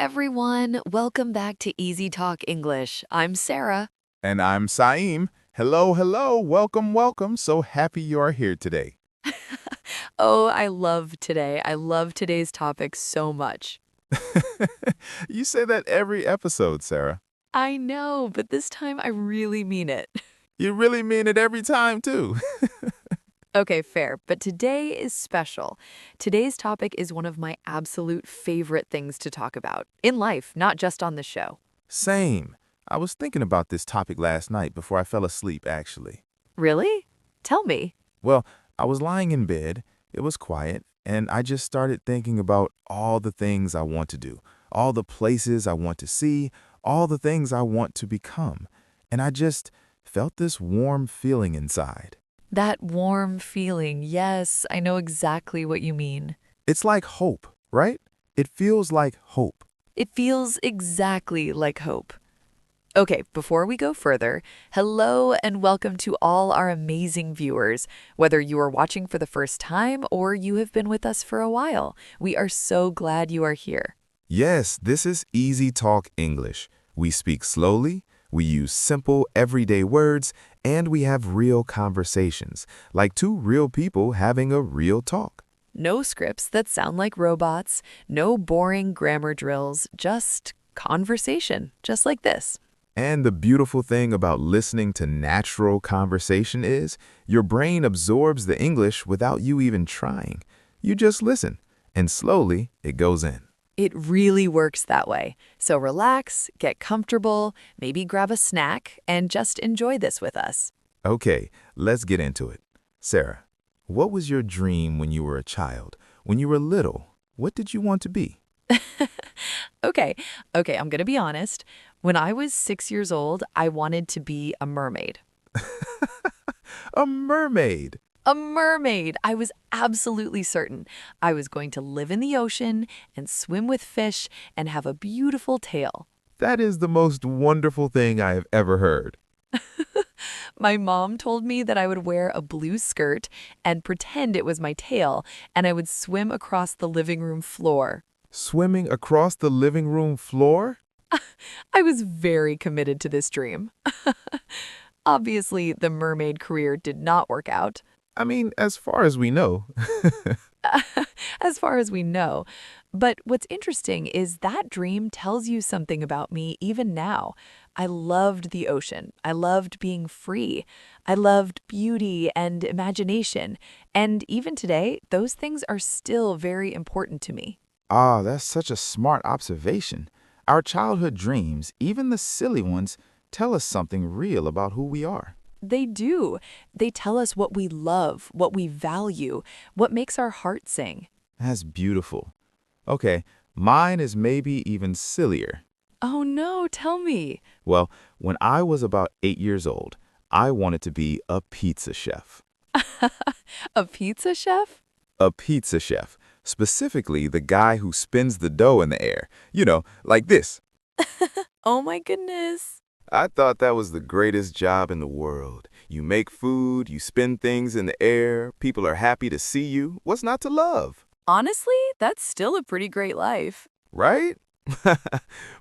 everyone. Welcome back to Easy Talk English. I'm Sarah. And I'm Saeem. Hello, hello. Welcome, welcome. So happy you are here today. Oh, I love today. I love today's topic so much. You say that every episode, Sarah. I know, but this time I really mean it. You really mean it every time, too. Okay, fair, but today is special. Today's topic is one of my absolute favorite things to talk about in life, not just on the show. Same. I was thinking about this topic last night before I fell asleep, actually. Really? Tell me. Well, I was lying in bed, it was quiet, and I just started thinking about all the things I want to do, all the places I want to see, all the things I want to become. And I just felt this warm feeling inside. That warm feeling, yes, I know exactly what you mean. It's like hope, right? It feels like hope. It feels exactly like hope. Okay, before we go further, hello and welcome to all our amazing viewers. Whether you are watching for the first time or you have been with us for a while, we are so glad you are here. Yes, this is Easy Talk English. We speak slowly, we use simple, everyday words, and we have real conversations, like two real people having a real talk. No scripts that sound like robots, no boring grammar drills, just conversation, just like this. And the beautiful thing about listening to natural conversation is your brain absorbs the English without you even trying. You just listen, and slowly it goes in. It really works that way. So relax, get comfortable, maybe grab a snack, and just enjoy this with us. Okay, let's get into it. Sarah, what was your dream when you were a child? When you were little, what did you want to be? Okay, I'm gonna be honest. When I was 6 years old, I wanted to be a mermaid. A mermaid. A mermaid! I was absolutely certain. I was going to live in the ocean and swim with fish and have a beautiful tail. That is the most wonderful thing I have ever heard. My mom told me that I would wear a blue skirt and pretend it was my tail, and I would swim across the living room floor. Swimming across the living room floor? I was very committed to this dream. Obviously, the mermaid career did not work out. I mean, as far as we know. As far as we know. But what's interesting is that dream tells you something about me even now. I loved the ocean. I loved being free. I loved beauty and imagination. And even today, those things are still very important to me. Ah, that's such a smart observation. Our childhood dreams, even the silly ones, tell us something real about who we are. They do. They tell us what we love, what we value, what makes our heart sing. That's beautiful. Okay, mine is maybe even sillier. Oh no, tell me. Well, when I was about 8 years old, I wanted to be a pizza chef. A pizza chef? A pizza chef, specifically the guy who spins the dough in the air. You know, like this. Oh my goodness. I thought that was the greatest job in the world. You make food, you spin things in the air, people are happy to see you. What's not to love? Honestly, that's still a pretty great life. Right?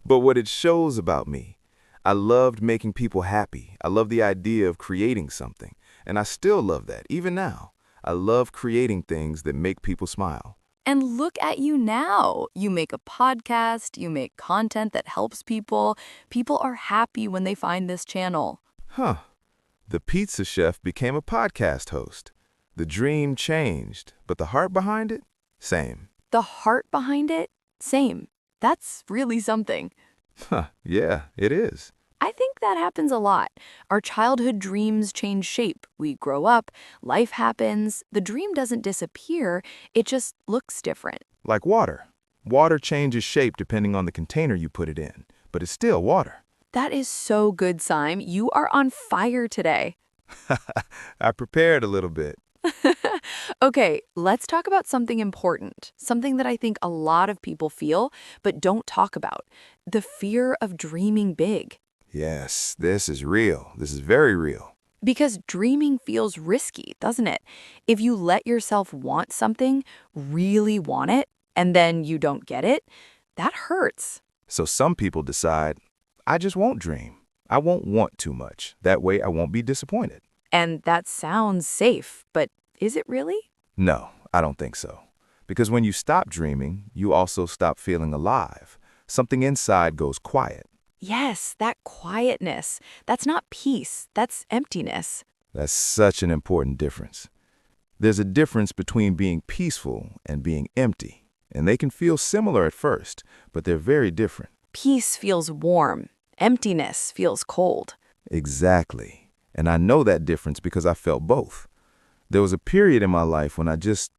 But what it shows about me, I loved making people happy. I love the idea of creating something. And I still love that, even now. I love creating things that make people smile. And look at you now. You make a podcast, you make content that helps people. People are happy when they find this channel. Huh. The pizza chef became a podcast host. The dream changed, but the heart behind it? Same. The heart behind it? Same. That's really something. Huh, yeah, it is. I think that happens a lot. Our childhood dreams change shape. We grow up, life happens, the dream doesn't disappear, it just looks different. Like water. Water changes shape depending on the container you put it in, but it's still water. That is so good, Sime. You are on fire today. I prepared a little bit. Okay, let's talk about something important, something that I think a lot of people feel but don't talk about, the fear of dreaming big. Yes, this is real. This is very real. Because dreaming feels risky, doesn't it? If you let yourself want something, really want it, and then you don't get it, that hurts. So some people decide, I just won't dream. I won't want too much. That way I won't be disappointed. And that sounds safe, but is it really? No, I don't think so. Because when you stop dreaming, you also stop feeling alive. Something inside goes quiet. Yes, that quietness. That's not peace, that's emptiness. That's such an important difference. There's a difference between being peaceful and being empty, and they can feel similar at first, but they're very different. Peace feels warm, emptiness feels cold. Exactly. And I know that difference because I felt both. There was a period in my life when I just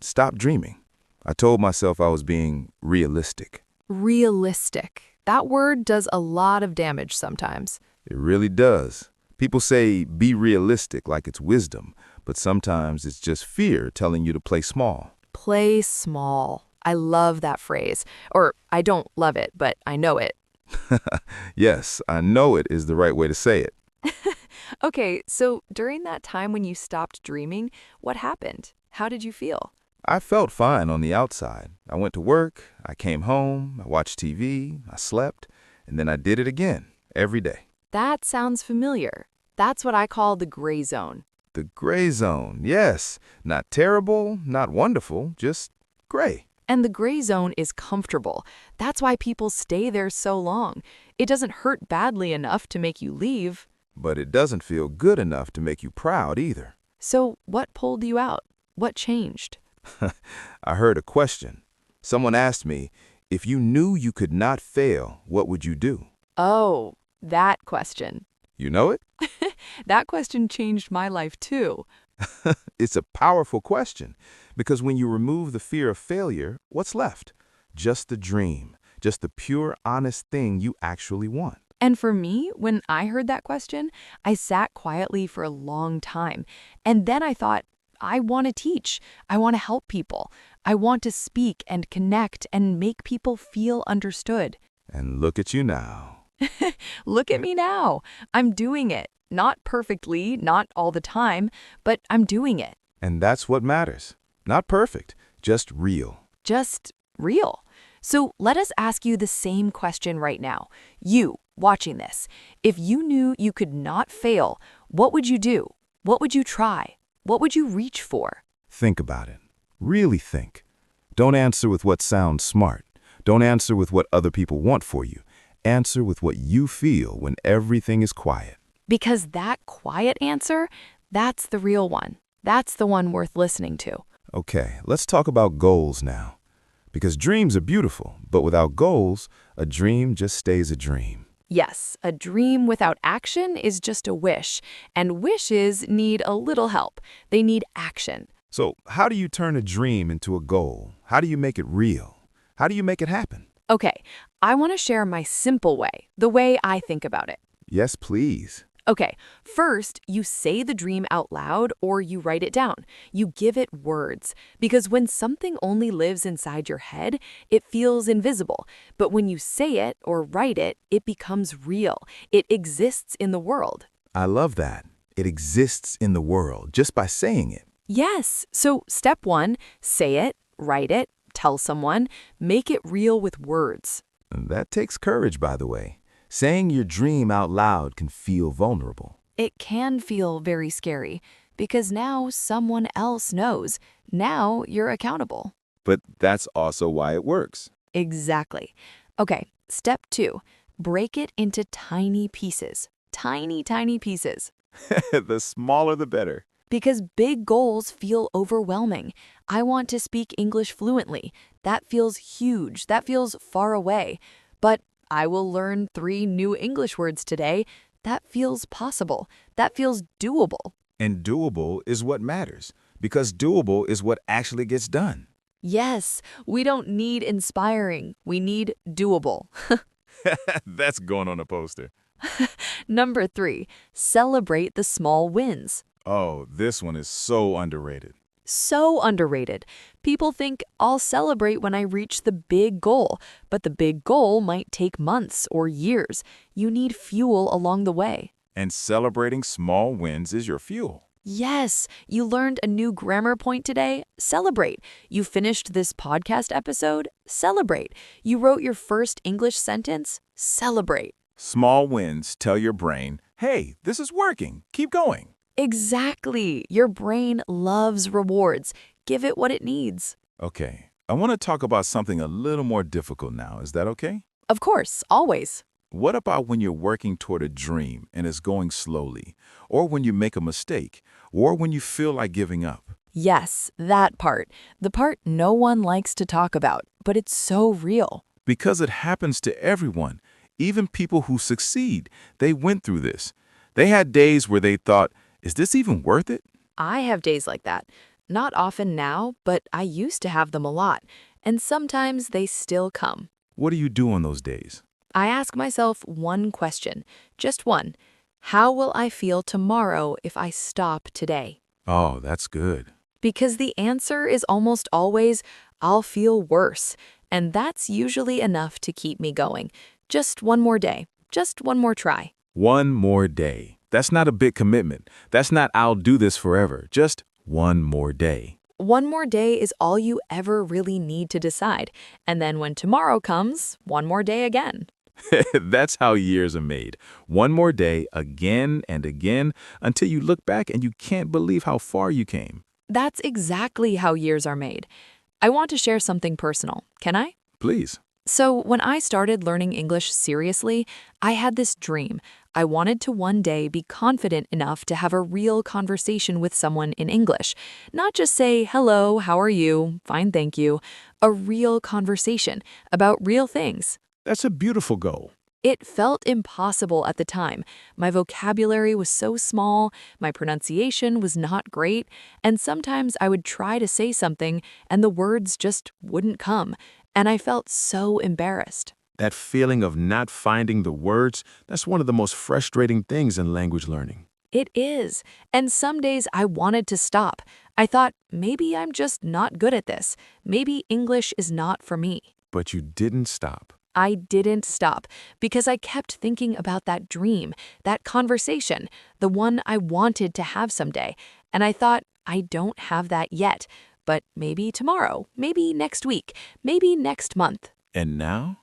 stopped dreaming. I told myself I was being realistic. Realistic. That word does a lot of damage sometimes. It really does. People say be realistic like it's wisdom, but sometimes it's just fear telling you to play small. Play small. I love that phrase. Or I don't love it, but I know it. Yes, I know it is the right way to say it. Okay, so during that time when you stopped dreaming, what happened? How did you feel? I felt fine on the outside. I went to work, I came home, I watched TV, I slept, and then I did it again, every day. That sounds familiar. That's what I call the gray zone. The gray zone, yes. Not terrible, not wonderful, just gray. And the gray zone is comfortable. That's why people stay there so long. It doesn't hurt badly enough to make you leave. But it doesn't feel good enough to make you proud either. So what pulled you out? What changed? I heard a question. Someone asked me, if you knew you could not fail, what would you do? Oh, that question. You know it? That question changed my life too. It's a powerful question because when you remove the fear of failure, what's left? Just the dream, just the pure, honest thing you actually want. And for me, when I heard that question, I sat quietly for a long time. And then I thought, I want to teach. I want to help people. I want to speak and connect and make people feel understood. And look at you now. Look at me now. I'm doing it. Not perfectly, not all the time, but I'm doing it. And that's what matters. Not perfect, just real. Just real. So let us ask you the same question right now. You, watching this, if you knew you could not fail, what would you do? What would you try? What would you reach for? Think about it. Really think. Don't answer with what sounds smart. Don't answer with what other people want for you. Answer with what you feel when everything is quiet. Because that quiet answer, that's the real one. That's the one worth listening to. Okay, let's talk about goals now. Because dreams are beautiful, but without goals, a dream just stays a dream. Yes, a dream without action is just a wish, and wishes need a little help. They need action. So, how do you turn a dream into a goal? How do you make it real? How do you make it happen? Okay, I want to share my simple way, the way I think about it. Yes, please. Okay, first, you say the dream out loud or you write it down. You give it words. Because when something only lives inside your head, it feels invisible. But when you say it or write it, it becomes real. It exists in the world. I love that. It exists in the world just by saying it. Yes, so step one, say it, write it, tell someone, make it real with words. That takes courage, by the way. Saying your dream out loud can feel vulnerable. It can feel very scary because now someone else knows. Now you're accountable. But that's also why it works. Exactly. Okay, step two, break it into tiny pieces. Tiny, tiny pieces. The smaller the better. Because big goals feel overwhelming. I want to speak English fluently. That feels huge. That feels far away. But I will learn 3 new English words today. That feels possible. That feels doable. And doable is what matters, because doable is what actually gets done. Yes, we don't need inspiring. We need doable. That's going on a poster. Number 3, celebrate the small wins. Oh, this one is so underrated. So underrated. People think I'll celebrate when I reach the big goal, but the big goal might take months or years. You need fuel along the way. And celebrating small wins is your fuel. Yes, you learned a new grammar point today? Celebrate. You finished this podcast episode? Celebrate. You wrote your first English sentence? Celebrate. Small wins tell your brain, hey, this is working. Keep going. Exactly. Your brain loves rewards. Give it what it needs. Okay, I want to talk about something a little more difficult now. Is that okay? Of course, always. What about when you're working toward a dream and it's going slowly? Or when you make a mistake? Or when you feel like giving up? Yes, that part. The part no one likes to talk about, but it's so real. Because it happens to everyone. Even people who succeed, they went through this. They had days where they thought, is this even worth it? I have days like that. Not often now, but I used to have them a lot. And sometimes they still come. What do you do on those days? I ask myself one question, just one. How will I feel tomorrow if I stop today? Oh, that's good. Because the answer is almost always, I'll feel worse. And that's usually enough to keep me going. Just one more day. Just one more try. One more day. That's not a big commitment. That's not I'll do this forever. Just one more day. One more day is all you ever really need to decide. And then when tomorrow comes, one more day again. That's how years are made. One more day, again and again, until you look back and you can't believe how far you came. That's exactly how years are made. I want to share something personal. Can I? Please. So, when I started learning English seriously, I had this dream. I wanted to one day be confident enough to have a real conversation with someone in English. Not just say, hello, how are you? Fine, thank you. A real conversation about real things. That's a beautiful goal. It felt impossible at the time. My vocabulary was so small, my pronunciation was not great, and sometimes I would try to say something and the words just wouldn't come, and I felt so embarrassed. That feeling of not finding the words, that's one of the most frustrating things in language learning. It is, and some days I wanted to stop. I thought, maybe I'm just not good at this. Maybe English is not for me. But you didn't stop. I didn't stop because I kept thinking about that dream, that conversation, the one I wanted to have someday. And I thought, I don't have that yet, but maybe tomorrow, maybe next week, maybe next month. And now?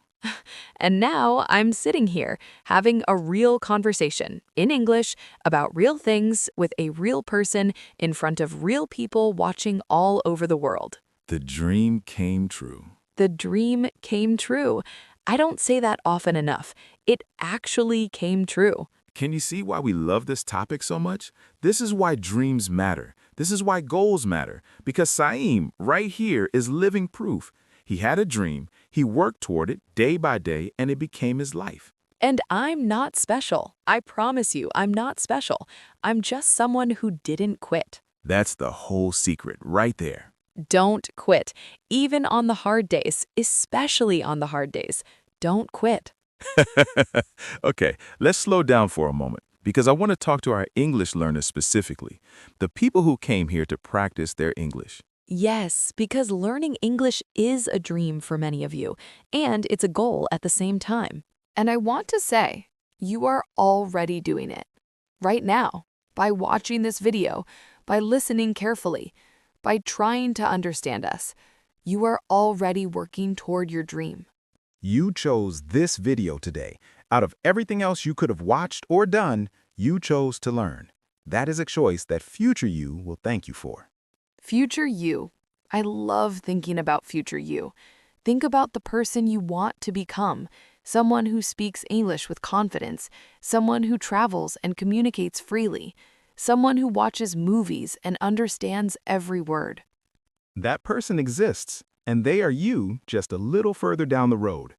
And now I'm sitting here having a real conversation in English about real things with a real person in front of real people watching all over the world. The dream came true. The dream came true. I don't say that often enough. It actually came true. Can you see why we love this topic so much? This is why dreams matter. This is why goals matter. Because Saeem, right here, is living proof. He had a dream, he worked toward it day by day, and it became his life. And I'm not special. I promise you, I'm not special. I'm just someone who didn't quit. That's the whole secret right there. Don't quit. Even on the hard days, especially on the hard days. Don't quit. Okay, let's slow down for a moment because I want to talk to our English learners specifically, the people who came here to practice their English. Yes, because learning English is a dream for many of you, and it's a goal at the same time. And I want to say, you are already doing it. Right now, by watching this video, by listening carefully, by trying to understand us, you are already working toward your dream. You chose this video today. Out of everything else you could have watched or done, you chose to learn. That is a choice that future you will thank you for. Future you. I love thinking about future you. Think about the person you want to become, someone who speaks English with confidence, someone who travels and communicates freely, someone who watches movies and understands every word. That person exists, and they are you just a little further down the road.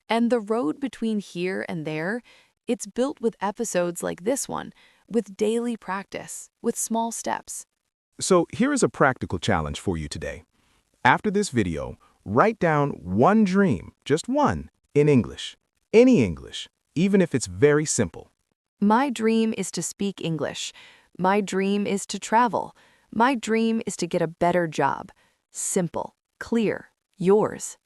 And the road between here and there, it's built with episodes like this one, with daily practice, with small steps. So here is a practical challenge for you today. After this video, write down one dream, just one, in English. Any English, even if it's very simple. My dream is to speak English. My dream is to travel. My dream is to get a better job. Simple, clear, yours.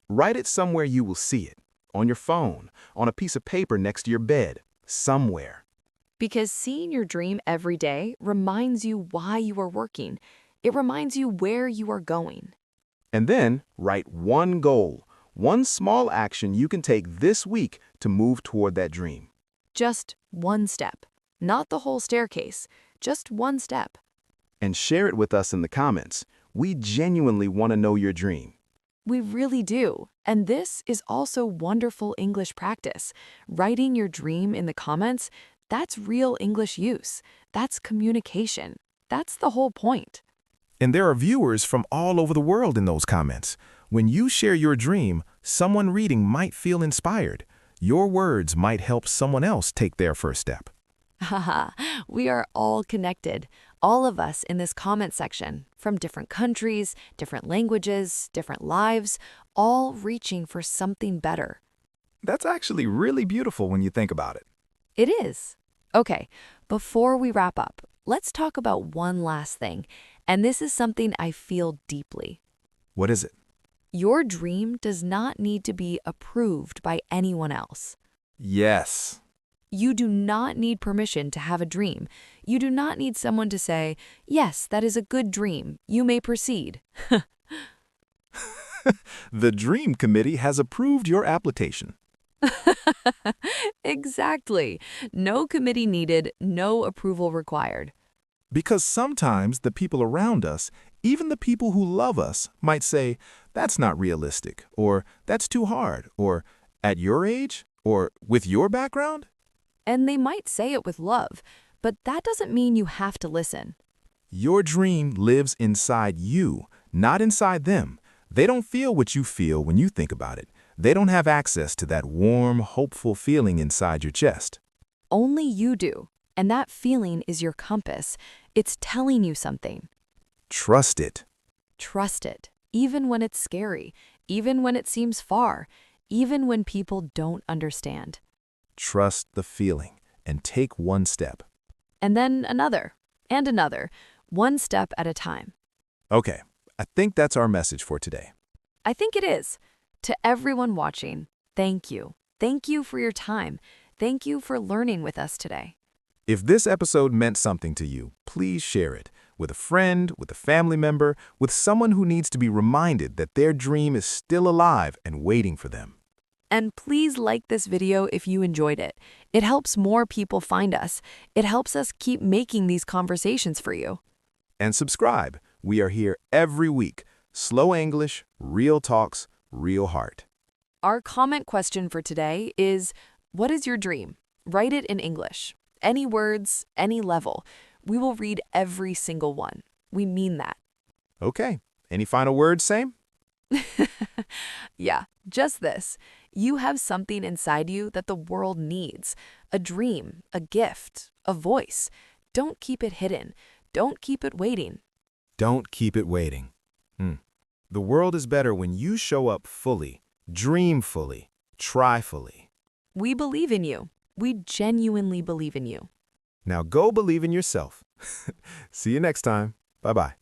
Write it somewhere you will see it. On your phone, on a piece of paper next to your bed, somewhere. Because seeing your dream every day reminds you why you are working. It reminds you where you are going. And then write one goal, one small action you can take this week to move toward that dream. Just one step. Not the whole staircase, just one step. And share it with us in the comments. We genuinely want to know your dream. We really do. And this is also wonderful English practice. Writing your dream in the comments, that's real English use. That's communication. That's the whole point. And there are viewers from all over the world in those comments. When you share your dream, someone reading might feel inspired. Your words might help someone else take their first step. Haha, we are all connected. All of us in this comment section, from different countries, different languages, different lives, all reaching for something better. That's actually really beautiful when you think about it. It is. Okay, before we wrap up, let's talk about one last thing. And this is something I feel deeply. What is it? Your dream does not need to be approved by anyone else. Yes. You do not need permission to have a dream. You do not need someone to say, yes, that is a good dream. You may proceed. The Dream Committee has approved your application. Exactly. No committee needed, no approval required. Because sometimes the people around us, even the people who love us, might say, that's not realistic, or that's too hard, or at your age, or with your background. And they might say it with love, but that doesn't mean you have to listen. Your dream lives inside you, not inside them. They don't feel what you feel when you think about it. They don't have access to that warm, hopeful feeling inside your chest. Only you do. And that feeling is your compass. It's telling you something. Trust it. Trust it, even when it's scary, even when it seems far, even when people don't understand. Trust the feeling and take one step. And then another, and another, one step at a time. Okay, I think that's our message for today. I think it is. To everyone watching, thank you. Thank you for your time. Thank you for learning with us today. If this episode meant something to you, please share it with a friend, with a family member, with someone who needs to be reminded that their dream is still alive and waiting for them. And please like this video if you enjoyed it. It helps more people find us. It helps us keep making these conversations for you. And subscribe. We are here every week. Slow English, real talks, real heart. Our comment question for today is, what is your dream? Write it in English. Any words, any level. We will read every single one. We mean that. Okay. Any final words, Sam? Yeah, just this. You have something inside you that the world needs. A dream, a gift, a voice. Don't keep it hidden. Don't keep it waiting. Don't keep it waiting. The world is better when you show up fully, dream fully, try fully. We believe in you. We genuinely believe in you. Now go believe in yourself. See you next time. Bye-bye.